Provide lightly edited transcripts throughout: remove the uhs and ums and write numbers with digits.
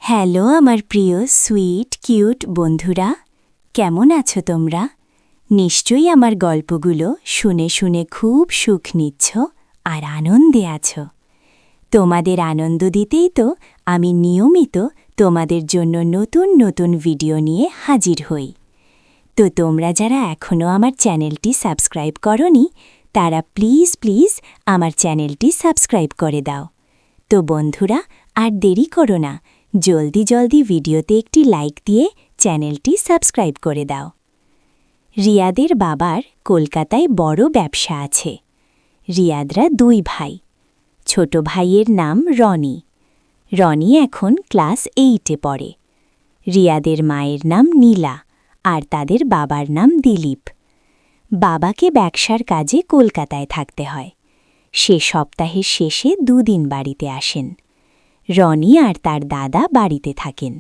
Hello আমার প্রিয় sweet cute বন্ধুরা, কেমন আছো তোমরা? নিশ্চয়ই আমার গল্পগুলো শুনে শুনে খুব সুখ নিচ্ছ আর আনন্দে আছো। তোমাদের আনন্দ দিতেই তো আমি নিয়মিত তোমাদের জন্য নতুন নতুন ভিডিও নিয়ে হাজির হই। তো তোমরা যারা এখনও আমার চ্যানেলটি সাবস্ক্রাইব করনি, তারা প্লিজ আমার চ্যানেলটি সাবস্ক্রাইব করে দাও। তো বন্ধুরা, আর দেরি করো না, জলদি ভিডিওতে একটি লাইক দিয়ে চ্যানেলটি সাবস্ক্রাইব করে দাও। রিয়াদের বাবার কলকাতায় বড় ব্যবসা আছে। রিয়াদরা দুই ভাই। ছোট ভাইয়ের নাম রনি। রনি এখন ক্লাস 8-এ পড়ে। রিয়াদের মায়ের নাম নীলা আর তাদের বাবার নাম দিলীপ। বাবাকে ব্যবসার কাজে কলকাতায় থাকতে হয়। সে সপ্তাহের শেষে 2 দিন বাড়িতে আসেন। রনি আর তার দাদা বাড়িতে থাকেন।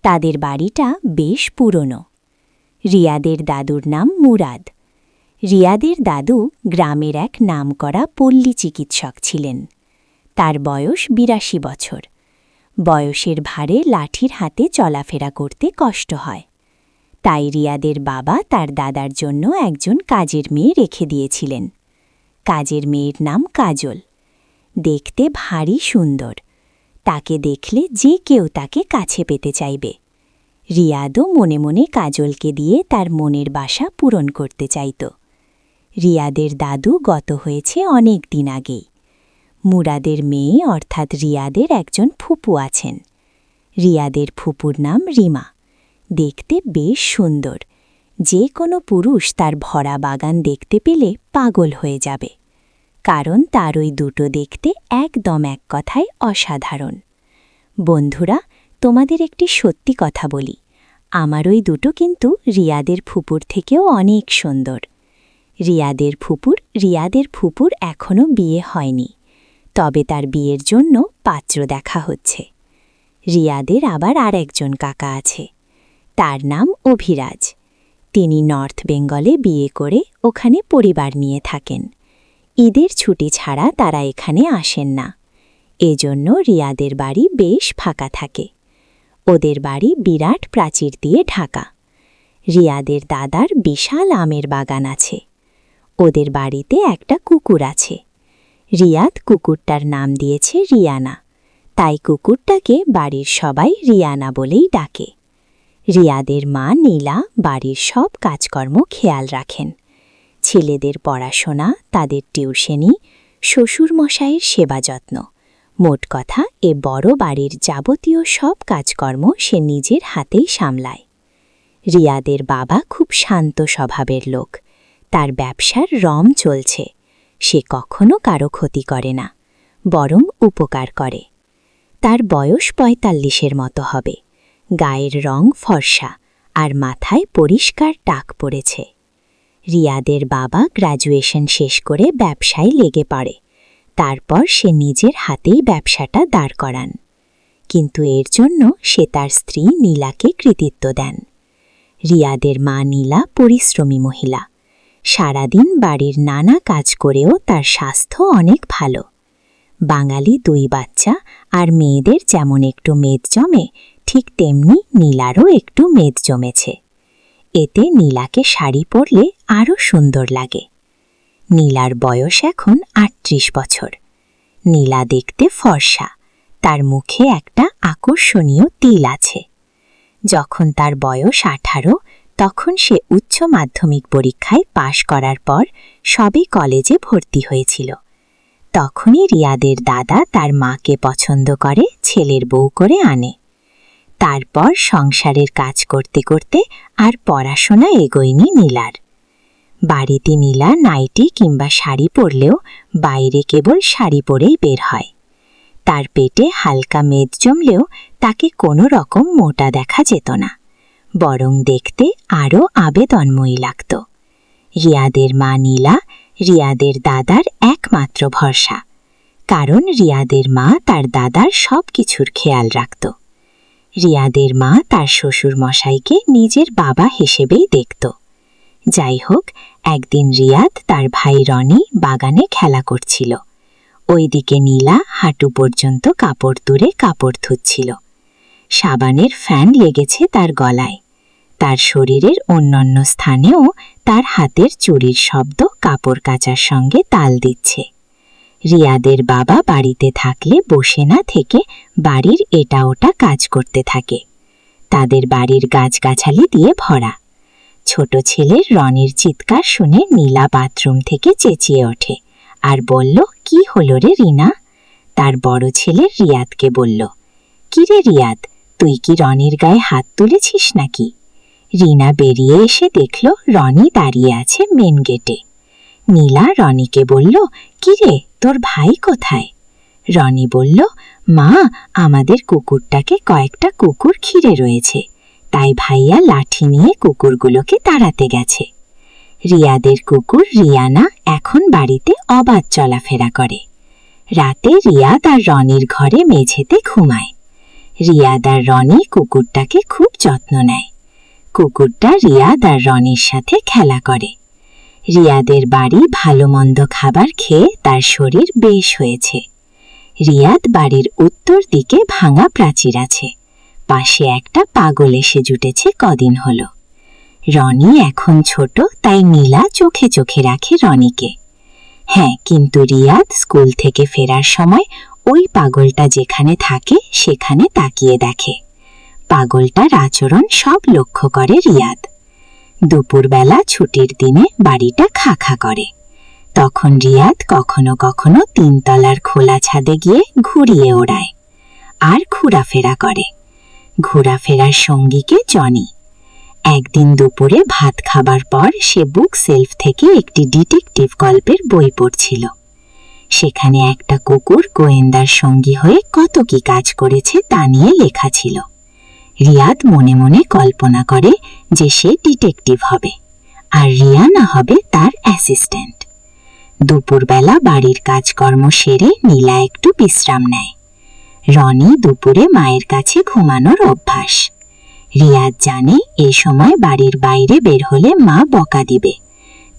তাদের বাড়িটা বেশ পুরনো। রিয়াদের দাদুর নাম মুরাদ। রিয়াদের দাদু গ্রামের এক নামকরা পল্লী চিকিৎসক ছিলেন। তার বয়স 82 বছর। বয়সের ভারে লাঠির হাতে চলাফেরা করতে কষ্ট হয়। তাই রিয়াদের বাবা তার দাদার জন্য একজন কাজের মেয়ে রেখে দিয়েছিলেন। কাজের মেয়ের নাম কাজল। দেখতে ভারী সুন্দর। তাকে দেখলে যে কেউ তাকে কাছে পেতে চাইবে। রিয়াদও মনে মনে কাজলকে দিয়ে তার মনের বাসা পূরণ করতে চাইত। রিয়াদের দাদু গত হয়েছে অনেক দিন আগেই। মুরাদের মেয়ে অর্থাৎ রিয়াদের একজন ফুপু আছেন। রিয়াদের ফুপুর নাম রিমা। দেখতে বেশ সুন্দর। যে কোনো পুরুষ তার ভরা বাগান দেখতে পেলে পাগল হয়ে যাবে, কারণ তার ওই দুটো দেখতে একদম এক কথায় অসাধারণ। বন্ধুরা, তোমাদের একটি সত্যি কথা বলি, আমার ওই দুটো কিন্তু রিয়াদের ফুপুর থেকেও অনেক সুন্দর। রিয়াদের ফুপুর এখনও বিয়ে হয়নি, তবে তার বিয়ের জন্য পাত্র দেখা হচ্ছে। রিয়াদের আবার আরেকজন কাকা আছে, তার নাম অভিরাজ। তিনি নর্থ বেঙ্গলে বিয়ে করে ওখানে পরিবার নিয়ে থাকেন। ঈদের ছুটি ছাড়া তারা এখানে আসেন না। এজন্য রিয়াদের বাড়ি বেশ ফাঁকা থাকে। ওদের বাড়ি বিরাট প্রাচীর দিয়ে ঢাকা। রিয়াদের দাদার বিশাল আমের বাগান আছে। ওদের বাড়িতে একটা কুকুর আছে। রিয়াদ কুকুরটার নাম দিয়েছে রিয়ানা, তাই কুকুরটাকে বাড়ির সবাই রিয়ানা বলেই ডাকে। রিয়াদের মা নীলা বাড়ির সব কাজকর্ম খেয়াল রাখেন। ছেলেদের পড়াশোনা, তাদের টিউশনি, শ্বশুরমশাইয়ের সেবা যত্ন, মোট কথা এ বড় বাড়ির যাবতীয় সব কাজকর্ম সে নিজের হাতেই সামলায়। রিয়াদের বাবা খুব শান্ত স্বভাবের লোক। তার ব্যবসার রম চলছে। সে কখনো কারো ক্ষতি করে না, বরং উপকার করে। তার বয়স 45-এর মতো হবে। গায়ের রং ফর্সা আর মাথায় পরিষ্কার টাক পড়েছে। রিয়াদের বাবা গ্র্যাজুয়েশন শেষ করে ব্যবসায় লেগে পড়ে। তারপর সে নিজের হাতেই ব্যবসাটা দাঁড় করান। কিন্তু এর জন্য সে তার স্ত্রী নীলাকে কৃতিত্ব দেন। রিয়াদের মা নীলা পরিশ্রমী মহিলা। সারাদিন বাড়ির নানা কাজ করেও তার স্বাস্থ্য অনেক ভালো। বাঙালি 2 বাচ্চা আর মেয়েদের যেমন একটু মেদ জমে, ঠিক তেমনি নীলারও একটু মেদ জমেছে। এতে নীলাকে শাড়ি পরলে আরও সুন্দর লাগে। নীলার বয়স এখন 38 বছর। নীলা দেখতে ফর্সা। তার মুখে একটা আকর্ষণীয় তিল আছে। যখন তার বয়স 18, তখন সে উচ্চ মাধ্যমিক পরীক্ষায় পাশ করার পর সবে কলেজে ভর্তি হয়েছিল। তখনই রিয়াদের দাদা তার মাকে পছন্দ করে ছেলের বউ করে আনে। তারপর সংসারের কাজ করতে করতে আর পড়াশোনা এগোয়নি নীলার। বাড়িতে নীলা নাইটি কিংবা শাড়ি পরলেও বাইরে কেবল শাড়ি পরেই বের হয়। তার পেটে হালকা মেদ জমলেও তাকে কোনো রকম মোটা দেখা যেত না, বরং দেখতে আরও আবেদনময়ী লাগত। রিয়াদের মা নীলা রিয়াদের দাদার একমাত্র ভরসা, কারণ রিয়াদের মা তার দাদার সব কিছুর খেয়াল রাখত। রিয়াদের মা তার শ্বশুর মশাইকে নিজের বাবা হিসেবেই দেখত। যাই হোক, একদিন রিয়াদ তার ভাই রনি বাগানে খেলা করছিল। ওইদিকে নীলা হাঁটু পর্যন্ত কাপড় তুলে কাপড় ধুচ্ছিল। সাবানের ফ্যান লেগেছে তার গলায়। তার শরীরের অন্যান্য স্থানেও তার হাতের চুড়ির শব্দ কাপড় কাচার সঙ্গে তাল দিচ্ছে। রিয়াদের বাবা বাড়িতে থাকলে বসে না থেকে বাড়ির এটা ওটা কাজ করতে থাকে। তাদের বাড়ির গাছগাছালি দিয়ে ভরা। ছোট ছেলের রনির চিৎকার শুনে নীলা বাথরুম থেকে চেঁচিয়ে ওঠে আর বলল, কি হলো রে রিনা? তার বড় ছেলে রিয়াদকে বলল, কি রে রিয়াদ, তুই কি রনির গায়ে হাত তুলেছিস নাকি? রিনা বেরিয়ে এসে দেখল রনি দাঁড়িয়ে আছে মেন গেটে। নীলা রনিকে বলল, কি রে, তোর ভাই কোথায়? রনি বলল, মা, আমাদের কুকুরটাকে কয়েকটা কুকুর ঘিরে রয়েছে, তাই ভাইয়া লাঠি নিয়ে কুকুরগুলোকে তাড়াতে গেছে। রিয়াদের কুকুর রিয়ানা এখন বাড়িতে অবাধ চলাফেরা করে। রাতে রিয়াদ আর রনির ঘরে মেঝেতে ঘুমায়। রিয়াদ আর রনি কুকুরটাকে খুব যত্ন নেয়। কুকুরটা রিয়াদ আর রনির সাথে খেলা করে। রিয়াদের বাড়ি ভালো মন্দ খাবার খেয়ে তার শরীর বেশ হয়েছে। রিয়াদ বাড়ির উত্তর দিকে ভাঙা প্রাচীর আছে। পাশে একটা পাগল এসে জুটেছে কদিন হলো। রনি এখন ছোট, তাই নীলা চোখে চোখে রাখে রনিকে। হ্যাঁ, কিন্তু রিয়াদ স্কুল থেকে ফেরার সময় ওই পাগলটা যেখানে থাকে সেখানে তাকিয়ে দেখে। পাগলটার আচরণ সব লক্ষ্য করে রিয়াদ। দুপুরবেলা ছুটির দিনে বাড়িটা খা খা করে। তখন রিয়াদ কখনো কখনো 3 তলার খোলা ছাদে গিয়ে ঘুরিয়ে ওড়ায় আর ঘোরাফেরা করে। ঘোরাফেরার সঙ্গীকে জনি। একদিন দুপুরে ভাত খাবার পর সে বুক সেলফ থেকে একটি ডিটেকটিভ গল্পের বই পড়ছিল। সেখানে একটা কুকুর গোয়েন্দার সঙ্গী হয়ে কত কি কাজ করেছে তা নিয়ে লেখা ছিল। রিয়াদ মনে মনে কল্পনা করে যে সে ডিটেকটিভ হবে আর রিয়ানা হবে তার অ্যাসিস্ট্যান্ট। দুপুরবেলা বাড়ির কাজকর্ম সেরে নীলা একটু বিশ্রাম নেয়। রনি দুপুরে মায়ের কাছে ঘুমানোর অভ্যাস। রিয়াদ জানে এ সময় বাড়ির বাইরে বের হলে মা বকা দিবে,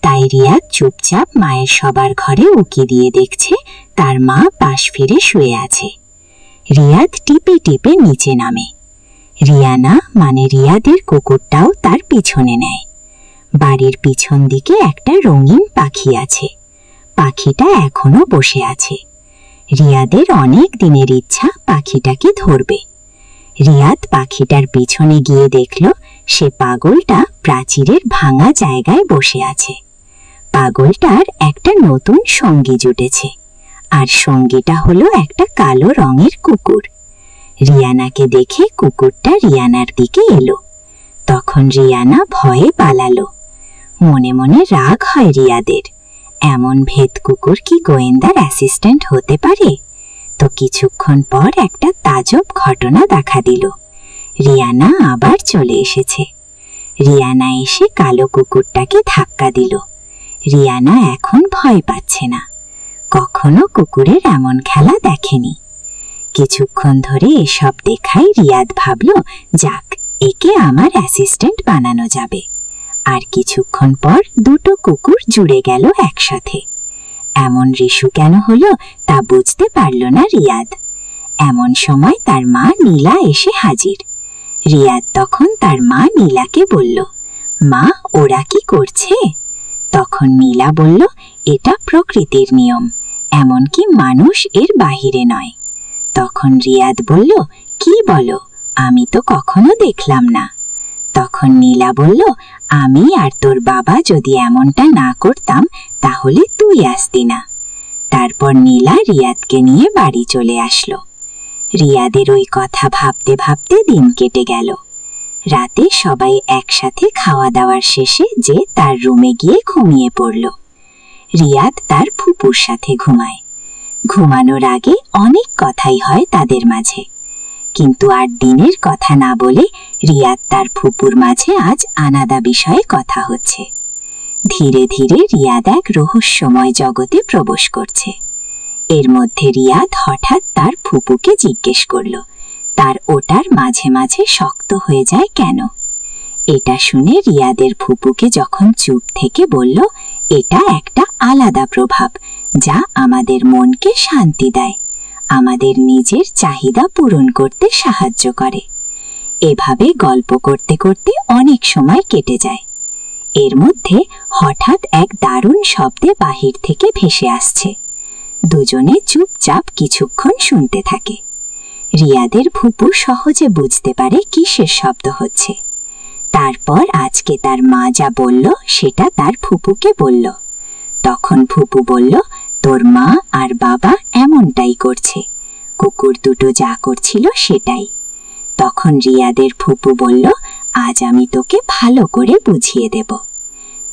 তাই রিয়াদ চুপচাপ মায়ের সবার ঘরে উকি দিয়ে দেখছে তার মা পাশ ফিরে শুয়ে আছে। রিয়াদ টিপে টিপে নিচে নামে। রিয়ানা মানে রিয়াদের কুকুরটাও তার পিছনে নেয়। বাড়ির পিছন দিকে একটা রঙিন পাখি আছে। পাখিটা এখনো বসে আছে। রিয়াদের অনেক দিনের ইচ্ছা পাখিটাকে ধরবে। রিয়াদ পাখিটার পিছনে গিয়ে দেখল সে পাগলটা প্রাচীরের ভাঙা জায়গায় বসে আছে। পাগলটার একটা নতুন সঙ্গী জুটেছে, আর সঙ্গীটা হলো একটা কালো রঙের কুকুর। রিয়ানাকে দেখে কুকুরটা রিয়ানার দিকে এলো। তখন রিয়ানা ভয়ে পালালো। মনে মনে রাগ হয় রিয়াদের, এমন ভেদ কুকুর কি গোয়েন্দার অ্যাসিস্ট্যান্ট হতে পারে? তো কিছুক্ষণ পর একটা তাজব ঘটনা দেখা দিল। রিয়ানা আবার চলে এসেছে। রিয়ানা এসে কালো কুকুরটাকে ধাক্কা দিল। রিয়ানা এখন ভয় পাচ্ছে না। কখনো কুকুরের এমন খেলা দেখেনি। কিছুক্ষণ ধরে এসব দেখাই রিয়াদ ভাবল, যাক, একে আমার অ্যাসিস্ট্যান্ট বানানো যাবে। আর কিছুক্ষণ পর দুটো কুকুর জুড়ে গেল একসাথে। এমন রিসু কেন হলো তা বুঝতে পারল না রিয়াদ। এমন সময় তার মা নীলা এসে হাজির। রিয়াদ তখন তার মা নীলাকে বলল, মা, ওরা কি করছে? তখন নীলা বলল, এটা প্রকৃতির নিয়ম, এমনকি মানুষ এর বাহিরে নয়। তখন রিয়াদ বলল, কি বলো, আমি তো কখনো দেখলাম না। তখন নীলা বলল, আমি আর তোর বাবা যদি এমনটা না করতাম তাহলে তুই আসতি না। তারপর নীলা রিয়াদকে নিয়ে বাড়ি চলে আসলো। রিয়াদের ওই কথা ভাবতে ভাবতে দিন কেটে গেল। রাতে সবাই একসাথে খাওয়া দাওয়ার শেষে যে তার রুমে গিয়ে ঘুমিয়ে পড়ল। রিয়াদ তার ফুপুর সাথে ঘুমায়। ঘুমানোর আগে অনেক কথাই হয় তাদের মাঝে, কিন্তু আর দিনের কথা না বলে রিয়াদ তার ফুপুর মাঝে আজ আলাদা বিষয়ে কথা হচ্ছে। ধীরে ধীরে রিয়াদ এক রহস্যময় জগতে প্রবেশ করছে। এর মধ্যে রিয়াদ হঠাৎ তার ফুপুকে জিজ্ঞেস করল, তার ওটার মাঝে মাঝে শক্ত হয়ে যায় কেন? এটা শুনে রিয়াদের ফুপুকে যখন চুপ থেকে বলল, এটা একটা আলাদা প্রভাব যা আমাদের মনকে শান্তি দেয়, আমাদের নিজের চাহিদা পূরণ করতে সাহায্য করে। এভাবে গল্প করতে করতে অনেক সময় কেটে যায়। এর মধ্যে হঠাৎ এক দারুণ শব্দে বাহির থেকে ভেসে আসছে। দুজনে চুপচাপ কিছুক্ষণ শুনতে থাকে। রিয়াদের ফুপু সহজে বুঝতে পারে কিসের শব্দ হচ্ছে। তারপর আজকে তার মা যা বলল সেটা তার ফুপুকে বলল। তখন ফুপু বলল, তোর মা আর বাবা এমনটাই করছে, কুকুর দুটো যা করছিল সেটাই। তখন রিয়াদের ফুপু বলল, আজ আমি তোকে ভালো করে বুঝিয়ে দেব।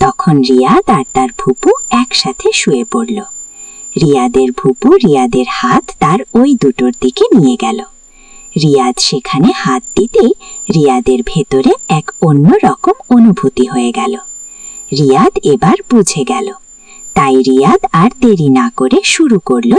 তখন রিয়াদ আর তার ফুপু একসাথে শুয়ে পড়ল। রিয়াদের ফুপু রিয়াদের হাত তার ওই দুটোর দিকে নিয়ে গেল। রিয়াদ সেখানে হাত দিতেই রিয়াদের ভেতরে এক অন্য রকম অনুভূতি হয়ে গেল। রিয়াদ এবার বুঝে গেল। তাই রিয়াদ আর দেরি না করে শুরু করল